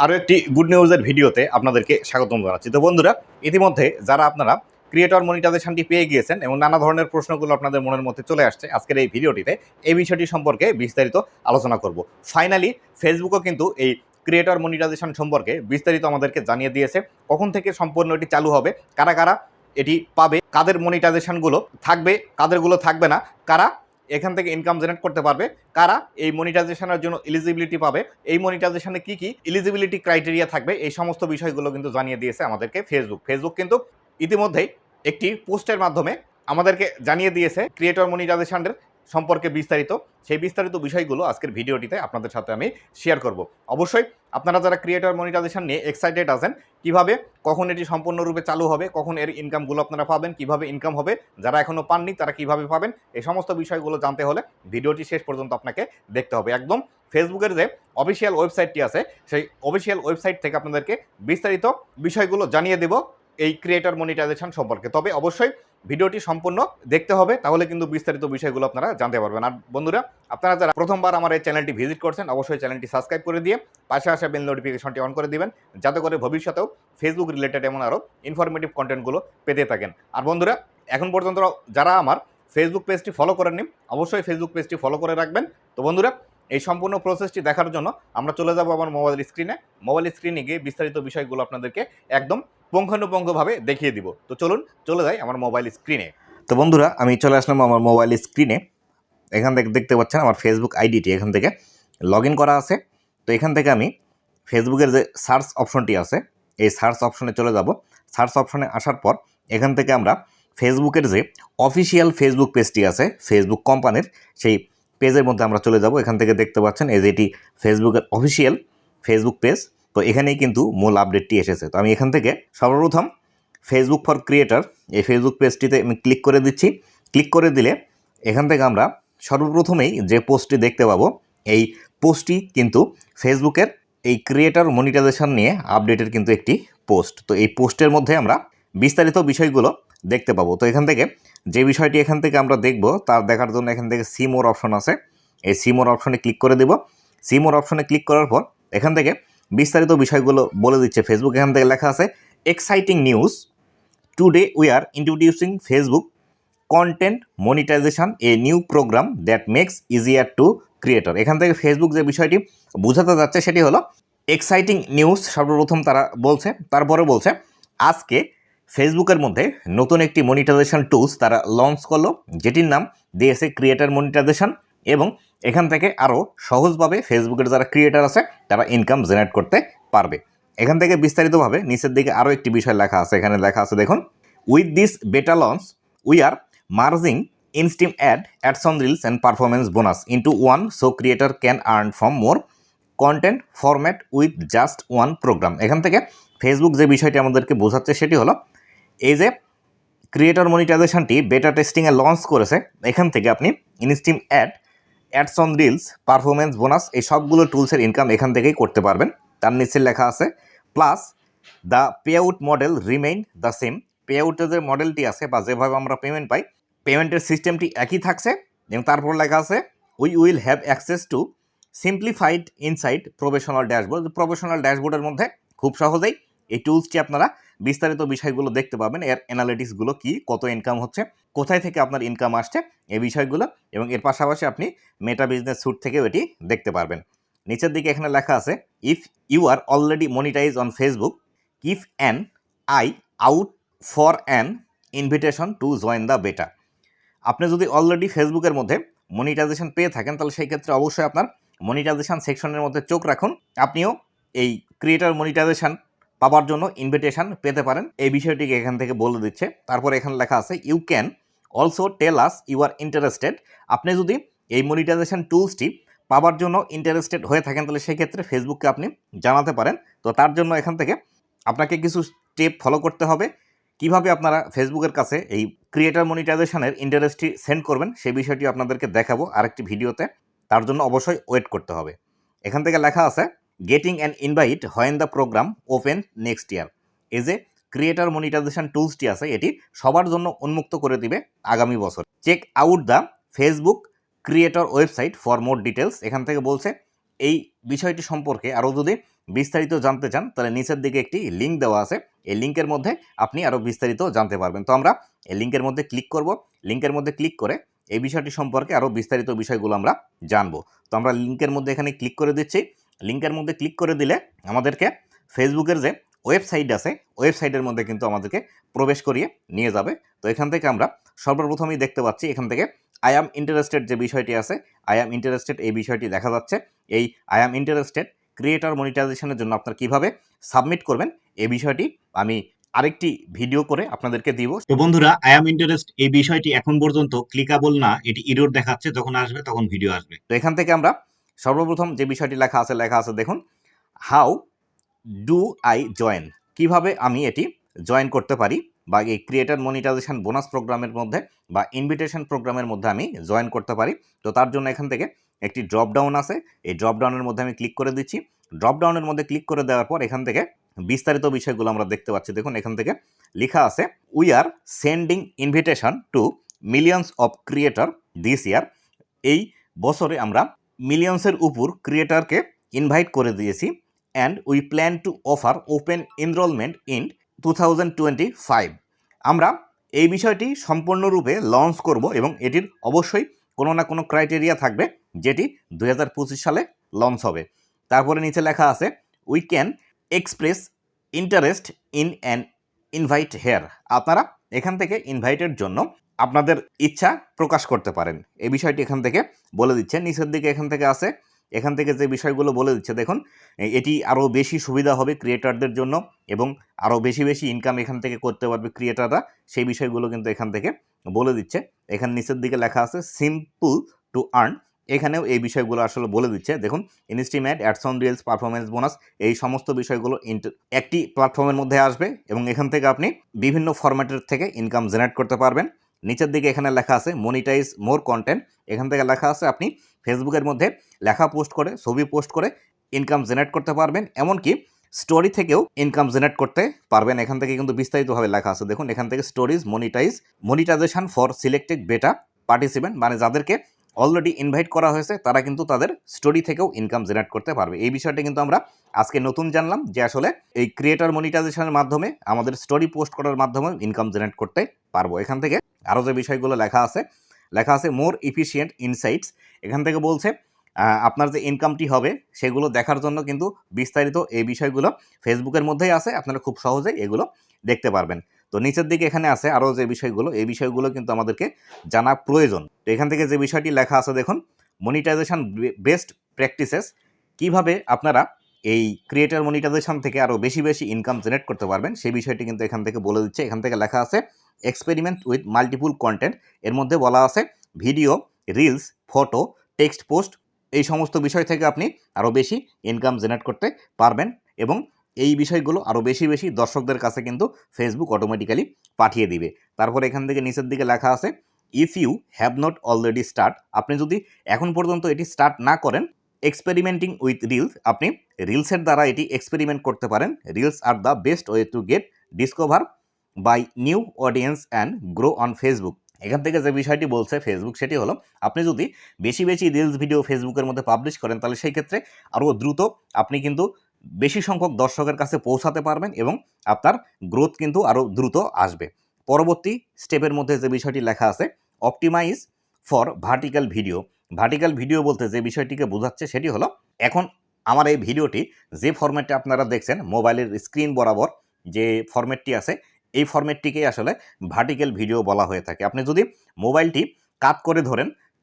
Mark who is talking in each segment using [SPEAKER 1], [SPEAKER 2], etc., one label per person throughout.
[SPEAKER 1] আরও একটি গুড নিউজের ভিডিওতে আপনাদেরকে স্বাগতম জানাচ্ছি। তো বন্ধুরা, ইতিমধ্যে যারা আপনারা ক্রিয়েটর মনিটাইজেশনটি পেয়ে গিয়েছেন এবং নানা ধরনের প্রশ্নগুলো আপনাদের মনের মধ্যে চলে আসছে, আজকের এই ভিডিওটিতে এই বিষয়টি সম্পর্কে বিস্তারিত আলোচনা করব। ফাইনালি ফেসবুকও কিন্তু এই ক্রিয়েটর মনিটাইজেশন সম্পর্কে বিস্তারিত আমাদেরকে জানিয়ে দিয়েছে, কখন থেকে সম্পূর্ণ এটি চালু হবে, কারা কারা এটি পাবে, কাদের মনিটাইজেশনগুলো থাকবে, কাদেরগুলো থাকবে না, কারা এখান থেকে ইনকাম জেনারেট করতে পারবে, কারা এই মনিটাইজেশনের জন্য এলিজিবিলিটি পাবে, এই মনিটাইজেশনে কি কি এলিজিবিলিটি ক্রাইটেরিয়া থাকবে, এই সমস্ত বিষয়গুলো কিন্তু জানিয়ে দিয়েছে আমাদেরকে ফেসবুক কিন্তু ইতিমধ্যেই একটি পোস্টের মাধ্যমে আমাদেরকে জানিয়ে দিয়েছে ক্রিয়েটর মনিটাইজেশনের সম্পর্কে বিস্তারিত। সেই বিস্তারিত বিষয়গুলো আজকের ভিডিওটিতে আপনাদের সাথে আমি শেয়ার করব। অবশ্যই আপনারা যারা ক্রিয়েটর মনিটাইজেশন নিয়ে এক্সাইটেড আছেন, কিভাবে কখন এটি সম্পূর্ণরূপে চালু হবে, কখন এর ইনকামগুলো আপনারা পাবেন, কিভাবে ইনকাম হবে, যারা এখনও পাননি তারা কিভাবে পাবেন, এই সমস্ত বিষয়গুলো জানতে হলে ভিডিওটি শেষ পর্যন্ত আপনাকে দেখতে হবে। একদম ফেসবুকের যে অফিসিয়াল ওয়েবসাইটটি আছে, সেই অফিসিয়াল ওয়েবসাইট থেকে আপনাদেরকে বিস্তারিত বিষয়গুলো জানিয়ে দেব এই ক্রিয়েটর মনিটাইজেশন সম্পর্কে। তবে অবশ্যই ভিডিওটি সম্পূর্ণ দেখতে হবে, তাহলে কিন্তু বিস্তারিত বিষয়গুলো আপনারা জানতে পারবেন। আর বন্ধুরা, আপনারা যারা প্রথমবার আমার এই চ্যানেলটি ভিজিট করছেন, অবশ্যই চ্যানেলটি সাবস্ক্রাইব করে দিয়ে পাশে আসা বেল নোটিফিকেশনটি অন করে দিবেন, যাতে করে ভবিষ্যতেও ফেসবুক রিলেটেড এমন আরও ইনফরমেটিভ কন্টেন্টগুলো পেতে থাকেন। আর বন্ধুরা, এখন পর্যন্ত যারা আমার ফেসবুক পেজটি ফলো করেননি, অবশ্যই ফেসবুক পেজটি ফলো করে রাখবেন। তো বন্ধুরা, এই সম্পূর্ণ প্রসেসটি দেখার জন্য আমরা চলে যাব আমার মোবাইল স্ক্রিনে গিয়ে বিস্তারিত বিষয়গুলো আপনাদেরকে একদম পুঙ্খানুপুঙ্খভাবে দেখিয়ে দিব। তো চলুন চলে যাই আমার মোবাইল স্ক্রিনে। তো বন্ধুরা, আমি চলে আসলাম আমার মোবাইল স্ক্রিনে। এখান থেকে দেখতে পাচ্ছেন আমার ফেসবুক আইডিটি এখান থেকে লগ ইন করা আছে। তো এখান থেকে আমি ফেসবুকের যে সার্চ অপশনটি আছে, এই সার্চ অপশনে চলে যাব। সার্চ অপশনে আসার পর এখান থেকে আমরা ফেসবুকের যে অফিসিয়াল ফেসবুক পেজটি আছে ফেসবুক কোম্পানির, সেই পেজের মধ্যে আমরা চলে যাব। এখান থেকে দেখতে পাচ্ছেন এই যে এটি ফেসবুকের অফিসিয়াল ফেসবুক পেজ। তো এখানেই কিন্তু মূল আপডেটটি এসেছে। তো আমি এখান থেকে সর্বপ্রথম ফেসবুক ফর ক্রিয়েটর এই ফেসবুক পেজটিতে আমি ক্লিক করে দিচ্ছি। ক্লিক করে দিলে এখান থেকে আমরা সর্বপ্রথমেই যে পোস্টটি দেখতে পাবো, এই পোস্টটি কিন্তু ফেসবুকের এই ক্রিয়েটর মনিটাইজেশন নিয়ে আপডেটের কিন্তু একটি পোস্ট। তো এই পোস্টের মধ্যে আমরা বিস্তারিত বিষয়গুলো দেখতে পাবো। তো এখান থেকে যে বিষয়টি এখান থেকে আমরা দেখব, তার দেখার জন্য এখান থেকে সি মোর অপশন আছে, এই সি মোর অপশনে ক্লিক করে দেব। সি মোর অপশনে ক্লিক করার পর এখান থেকে বিস্তারিত বিষয়গুলো বলে দিচ্ছে ফেসবুক। এখান থেকে লেখা আছে exciting news, today we are introducing Facebook content monetization, a new program that makes easier to creator. এখান থেকে ফেসবুক যে বিষয়টি বোঝাতে যাচ্ছে সেটি হলো এক্সাইটিং নিউজ সর্বপ্রথম তারা বলছে। তারপরে বলছে আজকে ফেসবুকের মধ্যে নতুন একটি মনিটাইজেশন টুলস তারা লঞ্চ করলো, যেটির নাম দিয়েছে ক্রিয়েটর মনিটাইজেশন। এবং এখান থেকে আরও সহজভাবে ফেসবুকের যারা ক্রিয়েটর আছে তারা ইনকাম জেনারেট করতে পারবে। এখান থেকে বিস্তারিতভাবে নিচের দিকে আরও একটি বিষয় লেখা আছে। এখানে লেখা আছে দেখুন, উইথ দিস বেটা launch we are merging in-stream ads on reels and performance bonus into one, so creator can earn from more content format with just one program। এখান থেকে ফেসবুক যে বিষয়টি আমাদেরকে বোঝাচ্ছে সেটি হলো এই যে ক্রিয়েটর মনিটাইজেশনটি বেটা টেস্টিংয়ে লঞ্চ করেছে, এখান থেকে আপনি instream ads on reels, performance bonus, এই সবগুলো টুলসের ইনকাম এখান থেকেই করতে পারবেন। তার নিচে লেখা আছে plus the pay out model remain the same. Pay আউটের যে মডেলটি আছে বা যেভাবে আমরা পেমেন্ট পাই, পেমেন্টের সিস্টেমটি একই থাকছে। এবং তারপর লেখা আছে we will have access to simplified insight professional dashboard. Professional ড্যাশবোর্ডের মধ্যে খুব সহজেই এই টুলসটি আপনারা বিস্তারিত বিষয়গুলো দেখতে পাবেন, এর অ্যানালিটিক্সগুলো কি, কত ইনকাম হচ্ছে, কোথায় থেকে আপনার ইনকাম আসছে, এই বিষয়গুলো। এবং এর পাশাপাশি আপনি মেটা বিজনেস স্যুট থেকেও এটি দেখতে পারবেন। নিচের দিকে এখানে লেখা আছে if you are already monetize on Facebook, keep an eye out for an invitation to join the beta. আপনি যদি অলরেডি ফেসবুকের মধ্যে মনিটাইজেশন পেয়ে থাকেন, তাহলে সেই ক্ষেত্রে অবশ্যই আপনার মনিটাইজেশন সেকশনের মধ্যে চোখ রাখুন। আপনিও এই ক্রিয়েটর মনিটাইজেশন পাওয়ার জন্য ইনভিটেশন পেতে পারেন, এই বিষয়টিকে এখান থেকে বলে দিচ্ছে। তারপরে এখানে লেখা আছে you can also tell us you are interested. আপনি যদি এই মনিটাইজেশন টুলসটি পাওয়ার জন্য ইন্টারেস্টেড হয়ে থাকেন, তাহলে সেই ক্ষেত্রে ফেসবুককে আপনি জানাতে পারেন। তো তার জন্য এখান থেকে আপনাকে কিছু স্টেপ ফলো করতে হবে। কিভাবে আপনারা ফেসবুকের কাছে এই ক্রিয়েটর মনিটাইজেশনের ইন্টারেস্টটি সেন্ড করবেন, সেই বিষয়টি আপনাদেরকে দেখাবো আরেকটি ভিডিওতে। তার জন্য অবশ্যই ওয়েট করতে হবে। এখান থেকে লেখা আছে getting an invite when the program open next year. এই যে ক্রিয়েটর মনিটাইজেশন টুলসটি আছে, এটি সবার জন্য উন্মুক্ত করে দিবে আগামী বছর। Check out the Facebook creator website for more details. এখান থেকে বলছে এই বিষয়টি সম্পর্কে আরও যদি বিস্তারিত জানতে চান তাহলে নিচের দিকে একটি লিঙ্ক দেওয়া আছে, এই লিঙ্কের মধ্যে আপনি আরও বিস্তারিত জানতে পারবেন। তো আমরা এই লিঙ্কের মধ্যে ক্লিক করব, লিঙ্কের মধ্যে ক্লিক করে এই বিষয়টি সম্পর্কে আরও বিস্তারিত বিষয়গুলো আমরা জানবো। তো আমরা লিঙ্কের মধ্যে এখানে ক্লিক করে দিচ্ছি। লিঙ্কের মধ্যে ক্লিক করে দিলে আমাদেরকে ফেসবুকের যে ওয়েবসাইট আছে ওয়েবসাইটের মধ্যে কিন্তু আমাদেরকে প্রবেশ করিয়ে নিয়ে যাবে। তো এখান থেকে আমরা সর্বপ্রথমেই দেখতে পাচ্ছি এখান থেকে আই অ্যাম ইন্টারেস্টেড যে বিষয়টি আছে, আই অ্যাম ইন্টারেস্টেড এই বিষয়টি দেখা যাচ্ছে। এই আই অ্যাম ইন্টারেস্টেড ক্রিয়েটর মনিটাইজেশনের জন্য আপনারা কিভাবে সাবমিট করবেন এই বিষয়টি আমি আরেকটি ভিডিও করে আপনাদেরকে দিব। তো বন্ধুরা, আই অ্যাম ইন্টারেস্ট এই বিষয়টি এখন পর্যন্ত ক্লিকেবল না, এটি এরর দেখাচ্ছে, যখন আসবে তখন ভিডিও আসবে। তো এখান থেকে আমরা সর্বপ্রথম যে বিষয়টি লেখা আছে দেখুন, হাউ ডু আই জয়েন, কিভাবে আমি এটি জয়েন করতে পারি বা এই ক্রিয়েটর মনিটাইজেশন বোনাস প্রোগ্রামের মধ্যে বা ইনভিটেশন প্রোগ্রামের মধ্যে আমি জয়েন করতে পারি। তো তার জন্য এখান থেকে একটি ড্রপ ডাউন আছে, এই ড্রপ ডাউনের মধ্যে আমি ক্লিক করে দিচ্ছি। ড্রপ ডাউনের মধ্যে ক্লিক করে দেওয়ার পর এখান থেকে বিস্তারিত বিষয়গুলো আমরা দেখতে পাচ্ছি। দেখুন এখান থেকে লেখা আছে, we are sending invitation to millions of creator this year, এই বছরে আমরা মিলিয়ন্সের উপর ক্রিয়েটরকে ইনভাইট করে দিয়েছি। And we plan to offer open enrollment in 2025, আমরা এই বিষয়টি সম্পূর্ণরূপে লঞ্চ করব এবং এটির অবশ্যই কোনো না কোনো ক্রাইটেরিয়া থাকবে যেটি 2025 সালে লঞ্চ হবে। তারপরে নিচে লেখা আছে, we can express interest in an invite here, আপনারা এখান থেকে ইনভাইটের জন্য আপনাদের ইচ্ছা প্রকাশ করতে পারেন। এই বিষয়টি এখান থেকে বলে দিচ্ছে। নিচের দিকে এখান থেকে আছে, এখান থেকে যে বিষয়গুলো বলে দিচ্ছে দেখুন, এটি আরও বেশি সুবিধা হবে ক্রিয়েটরদের জন্য এবং আরও বেশি বেশি ইনকাম এখান থেকে করতে পারবে ক্রিয়েটররা, সেই বিষয়গুলো কিন্তু এখান থেকে বলে দিচ্ছে। এখানে নিচের দিকে লেখা আছে সিম্পল টু আর্ন, এখানেও এই বিষয়গুলো আসলে বলে দিচ্ছে। দেখুন, ইনস্টিমেট, অ্যাডসন রিলস, পারফরমেন্স বোনাস, এই সমস্ত বিষয়গুলো একটি প্ল্যাটফর্মের মধ্যে আসবে এবং এখান থেকে আপনি বিভিন্ন ফরম্যাটের থেকে ইনকাম জেনারেট করতে পারবেন। নিচের দিকে এখানে লেখা আছে মনিটাইজ মোর কন্টেন্ট, এখান থেকে লেখা আছে আপনি ফেসবুকের মধ্যে লেখা পোস্ট করে, ছবি পোস্ট করে ইনকাম জেনারেট করতে পারবেন, এমনকি স্টোরি থেকেও ইনকাম জেনারেট করতে পারবেন। এখান থেকে কিন্তু বিস্তারিতভাবে লেখা আছে। দেখুন এখান থেকে স্টোরিজ মনিটাইজেশন ফর সিলেক্টেড বেটা পার্টিসিপেন্ট, মানে যাদেরকে অলরেডি ইনভাইট করা হয়েছে তারা কিন্তু তাদের স্টোরি থেকেও ইনকাম জেনারেট করতে পারবে। এই বিষয়টা কিন্তু আমরা আজকে নতুন জানলাম যে আসলে এই ক্রিয়েটর মনিটাইজেশনের মাধ্যমে আমাদের স্টোরি পোস্ট করার মাধ্যমে ইনকাম জেনারেট করতে পারবো। এখান থেকে আরও যে বিষয়গুলো লেখা আছে মোর এফিশিয়েন্ট ইনসাইটস, এখান থেকে বলছে আপনার যে ইনকামটি হবে সেগুলো দেখার জন্য কিন্তু বিস্তারিত এই বিষয়গুলো ফেসবুকের মধ্যেই আছে, আপনারা খুব সহজেই এগুলো দেখতে পারবেন। তো নিচের দিকে এখানে আছে আরও যে বিষয়গুলো, এই বিষয়গুলো কিন্তু আমাদেরকে জানা প্রয়োজন। তো এখান থেকে যে বিষয়টি লেখা আছে দেখুন, মনিটাইজেশন বেস্ট প্র্যাকটিসেস, কিভাবে আপনারা এই ক্রিয়েটর মনিটাইজেশন থেকে আরও বেশি বেশি ইনকাম জেনারেট করতে পারবেন সেই বিষয়টি কিন্তু এখান থেকে বলে দিচ্ছে। এখান থেকে লেখা আছে এক্সপেরিমেন্ট উইথ মাল্টিপুল কন্টেন্ট, এর মধ্যে বলা আছে video, reels, photo, text post, এই সমস্ত বিষয় থেকে আপনি আরও বেশি ইনকাম জেনারেট করতে পারবেন এবং এই বিষয়গুলো আরও বেশি বেশি দর্শকদের কাছে কিন্তু ফেসবুক অটোমেটিক্যালি পাঠিয়ে দিবে। তারপরে এখান থেকে নিচের দিকে লেখা আছে if you have not already start, আপনি যদি এখন পর্যন্ত এটি স্টার্ট না করেন, এক্সপেরিমেন্টিং উইথ রিলস, আপনি রিলসের দ্বারা এটি এক্সপেরিমেন্ট করতে পারেন। Reels are the best way to get discover by new audience and grow on Facebook. এখান থেকে যে বিষয়টি বলছে ফেসবুক সেটি হলো, আপনি যদি বেশি বেশি রিলস ভিডিও ফেসবুকের মধ্যে পাবলিশ করেন তাহলে সেই ক্ষেত্রে আরও দ্রুত আপনি কিন্তু বেশি সংখ্যক দর্শকের কাছে পৌঁছাতে পারবেন এবং আপনার গ্রোথ কিন্তু আরও দ্রুত আসবে। পরবর্তী স্টেপের মধ্যে যে বিষয়টি লেখা আছে optimize for vertical video, vertical video বলতে যে বিষয়টিকে বোঝাচ্ছে সেটি হলো, এখন আমার এই ভিডিওটি যে ফরম্যাটে আপনারা দেখছেন মোবাইলের স্ক্রিন বরাবর যে ফরম্যাটটি আছে এই ফরম্যাটটিকেই আসলে ভার্টিক্যাল ভিডিও বলা হয়ে থাকে। আপনি যদি মোবাইলটি কাত করে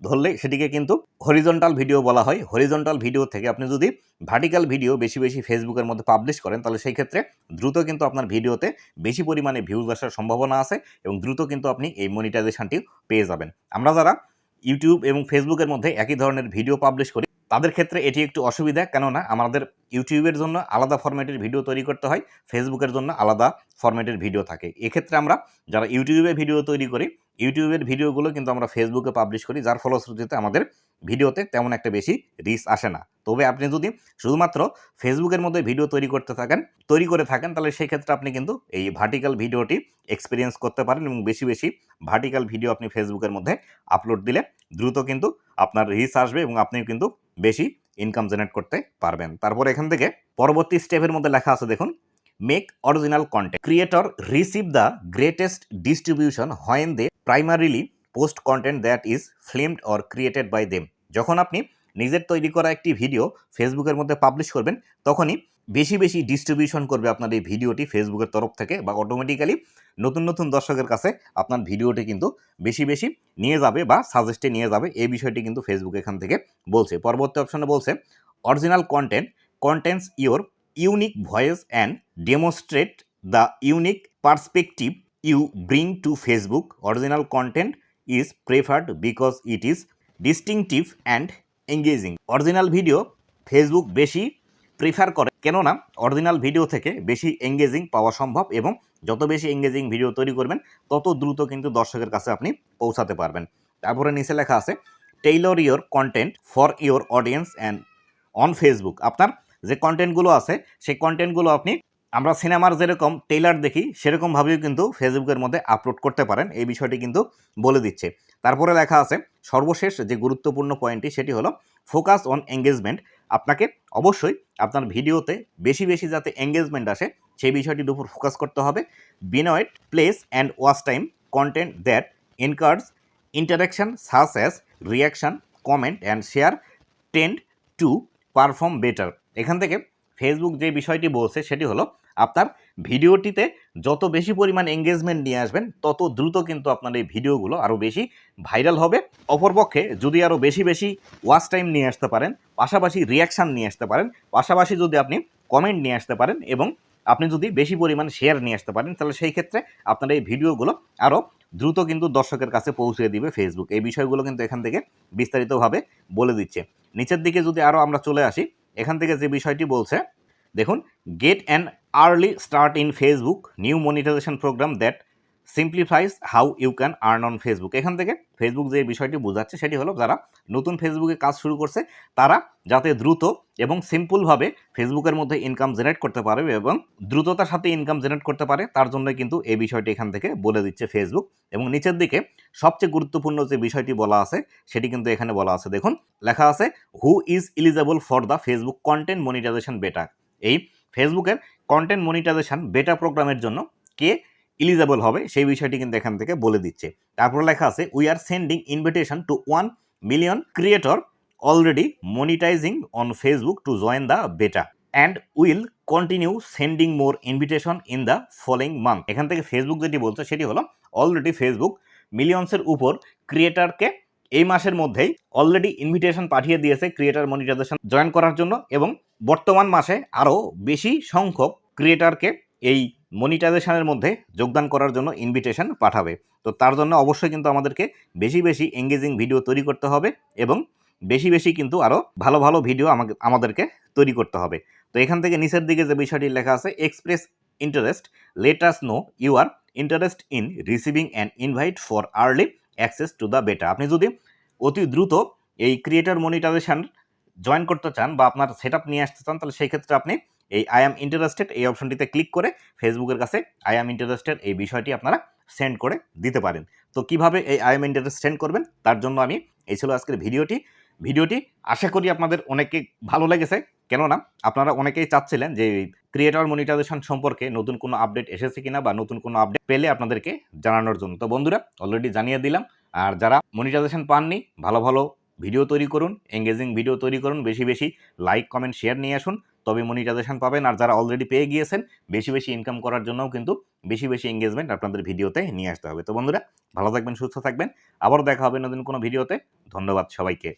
[SPEAKER 1] ধরলে সেটিকে কিন্তু হরিজন্টাল ভিডিও বলা হয়। হরিজন্টাল ভিডিও থেকে আপনি যদি ভার্টিক্যাল ভিডিও বেশি বেশি ফেসবুকের মধ্যে পাবলিশ করেন তাহলে সেই ক্ষেত্রে দ্রুত কিন্তু আপনার ভিডিওতে বেশি পরিমাণে ভিউজ আসার সম্ভাবনা আছে এবং দ্রুত কিন্তু আপনি এই মনিটাইজেশনটি পেয়ে যাবেন। আমরা যারা ইউটিউব এবং ফেসবুকের মধ্যে একই ধরনের ভিডিও পাবলিশ করি তাদের ক্ষেত্রে এটি একটু অসুবিধা, কেননা আমাদের ইউটিউবের জন্য আলাদা ফরম্যাটের ভিডিও তৈরি করতে হয়, ফেসবুকের জন্য আলাদা ফরম্যাটের ভিডিও থাকে। এক্ষেত্রে আমরা যারা ইউটিউবে ভিডিও তৈরি করি ইউটিউবের ভিডিওগুলো কিন্তু আমরা ফেসবুকে পাবলিশ করি, যার ফলশ্রুতিতে আমাদের ভিডিওতে তেমন একটা বেশি রিচ আসে না। তবে আপনি যদি শুধুমাত্র ফেসবুকের মধ্যে ভিডিও তৈরি করে থাকেন তাহলে সেই ক্ষেত্রে আপনি কিন্তু এই ভার্টিক্যাল ভিডিওটি এক্সপিরিয়েন্স করতে পারেন এবং বেশি বেশি ভার্টিক্যাল ভিডিও আপনি ফেসবুকের মধ্যে আপলোড দিলে দ্রুত কিন্তু আপনার রিচ আসবে এবং আপনি কিন্তু বেশি ইনকাম জেনারেট করতে পারবেন। তারপর এখান থেকে পরবর্তী স্টেপের মধ্যে লেখা আছে দেখুন, make original content creator receive the greatest distribution when they primarily post content that is filmed or created by them. যখন আপনি নিজের তৈরি করা একটি ভিডিও ফেসবুকের মধ্যে পাবলিশ করবেন, তখনই বেশি বেশি ডিস্ট্রিবিউশন করবে আপনার এই ভিডিওটি ফেসবুকের তরফ থেকে, বা অটোমেটিক্যালি নতুন নতুন দর্শকের কাছে আপনার ভিডিওটি কিন্তু বেশি বেশি নিয়ে যাবে বা সাজেস্টে নিয়ে যাবে। এই বিষয়টি কিন্তু ফেসবুক এখান থেকে বলছে। পরবর্তী অপশনে বলছে original content contents your unique voice and demonstrate the unique perspective you bring to Facebook. Original content is preferred because it is distinctive and engaging. Original video Facebook বেশি প্রিফার করে, কেননা অরিজিনাল ভিডিও থেকে বেশি engaging পাওয়া সম্ভব, এবং যত বেশি এঙ্গেজিং ভিডিও তৈরি করবেন তত দ্রুত কিন্তু দর্শকের কাছে আপনি পৌঁছাতে পারবেন। তারপরে নিচে লেখা আছে Taylor your content for your audience and on Facebook. আপনার যে কন্টেন্টগুলো আছে সেই কন্টেন্টগুলো আপনি আমরা সিনেমার যেরকম টেইলার দেখি সেরকমভাবেও কিন্তু ফেসবুকের মধ্যে আপলোড করতে পারেন। এই বিষয়টি কিন্তু বলে দিচ্ছে। তারপরে লেখা আছে সর্বশেষ যে গুরুত্বপূর্ণ পয়েন্টটি, সেটি হলো ফোকাস অন এঙ্গেজমেন্ট। আপনাকে অবশ্যই আপনার ভিডিওতে বেশি বেশি যাতে এঙ্গেজমেন্ট আসে সেই বিষয়টির উপর ফোকাস করতে হবে। বিনয়েড plays and watch time content that encourage interaction such as reaction, comment and share tend to perform better. এখান থেকে ফেসবুক যে বিষয়টি বলছে সেটি হলো আপনার ভিডিওটিতে যত বেশি পরিমাণ এঙ্গেজমেন্ট নিয়ে আসবেন তত দ্রুত কিন্তু আপনার এই ভিডিওগুলো আরও বেশি ভাইরাল হবে। অপরপক্ষে যদি আরও বেশি বেশি ওয়াচ টাইম নিয়ে আসতে পারেন, পাশাপাশি রিয়াকশান নিয়ে আসতে পারেন, পাশাপাশি যদি আপনি কমেন্ট নিয়ে আসতে পারেন, এবং আপনি যদি বেশি পরিমাণ শেয়ার নিয়ে আসতে পারেন, তাহলে সেই ক্ষেত্রে আপনার এই ভিডিওগুলো আরও দ্রুত কিন্তু দর্শকের কাছে পৌঁছে দিবে ফেসবুক। এই বিষয়গুলো কিন্তু এখান থেকে বিস্তারিতভাবে বলে দিচ্ছে। নিচের দিকে যদি আরও আমরা চলে আসি, এখান থেকে যে বিষয়টি বলছে দেখুন, get an early start in Facebook new monetization program that simplifies how you can earn on Facebook. এখান থেকে ফেসবুক যে বিষয়টি বোঝাচ্ছে সেটি হলো যারা নতুন ফেসবুকে কাজ শুরু করছে তারা যাতে দ্রুত এবং সিম্পলভাবে ফেসবুকের মধ্যে ইনকাম জেনারেট করতে পারে এবং দ্রুততার সাথে ইনকাম জেনারেট করতে পারে, তার জন্য কিন্তু এই বিষয়টি এখান থেকে বলে দিচ্ছে ফেসবুক। এবং নিচের দিকে সবচেয়ে গুরুত্বপূর্ণ যে বিষয়টি বলা আছে সেটি কিন্তু এখানে বলা আছে দেখুন, লেখা আছে who is eligible for the Facebook content monetization beta. এই ফেসবুকের কন্টেন্ট মনিটাইজেশন বেটা প্রোগ্রামের জন্য কে এলিজেবল হবে সেই বিষয়টি কিন্তু এখান থেকে বলে দিচ্ছে। তারপর লেখা আছে we are sending invitation to 1 million creator already monetizing on Facebook to join the beta and will continue sending more invitation in the following month. এখান থেকে ফেসবুক যেটি বলছে সেটি হলো অলরেডি ফেসবুক মিলিয়ন্সের উপর ক্রিয়েটারকে এই মাসের মধ্যেই অলরেডি ইনভিটেশন পাঠিয়ে দিয়েছে ক্রিয়েটার মনিটাইজেশন জয়েন করার জন্য, এবং বর্তমান মাসে আরও বেশি সংখ্যক ক্রিয়েটারকে এই মনিটাইজেশনের মধ্যে যোগদান করার জন্য ইনভিটেশন পাঠাবে। তো তার জন্য অবশ্যই কিন্তু আমাদেরকে বেশি বেশি এঙ্গেজিং ভিডিও তৈরি করতে হবে, এবং বেশি বেশি কিন্তু আরও ভালো ভালো ভিডিও আমাদেরকে তৈরি করতে হবে। তো এখান থেকে নিচের দিকে যে বিষয়টি লেখা আছে express interest let us know you are interest in receiving an invite for early access to the beta. আপনি যদি অতি দ্রুত এই ক্রিয়েটর মনিটাইজেশন জয়েন করতে চান বা আপনার সেট আপ নিয়ে আসতে চান, তাহলে সেই ক্ষেত্রে আপনি এই আই অ্যাম ইন্টারেস্টেড এই অপশনটিতে ক্লিক করে ফেসবুকের কাছে আই অ্যাম ইন্টারেস্টেড এই বিষয়টি আপনারা সেন্ড করে দিতে পারেন। তো কিভাবে এই আই অ্যাম ইন্টারেস্ট সেন্ড করবেন তার জন্য এই ছিল আজকের ভিডিওটি আশা করি আপনাদের অনেকে ভালো লেগেছে, কেননা আপনারা অনেকেই চাচ্ছিলেন যে ক্রিয়েটর মনিটাইজেশন সম্পর্কে নতুন কোনো আপডেট এসেছে কিনা বা নতুন কোনো আপডেট পেলে আপনাদেরকে জানানোর জন্য। তো বন্ধুরা অলরেডি জানিয়ে দিলাম। আর যারা মনিটাইজেশন পাননি, ভালো ভালো ভিডিও তৈরি করুন, এঙ্গেজিং ভিডিও তৈরি করুন, বেশি বেশি লাইক কমেন্ট শেয়ার নিয়ে আসুন, তবে মনিটাইজেশন পাবেন। আর যারা অলরেডি পেয়ে গিয়েছেন, বেশি বেশি ইনকাম করার জন্যও কিন্তু বেশি বেশি এঙ্গেজমেন্ট আপনাদের ভিডিওতে নিয়ে আসতে হবে। তো বন্ধুরা ভালো থাকবেন, সুস্থ থাকবেন, আবারও দেখা হবে নতুন কোনো ভিডিওতে। ধন্যবাদ সবাইকে।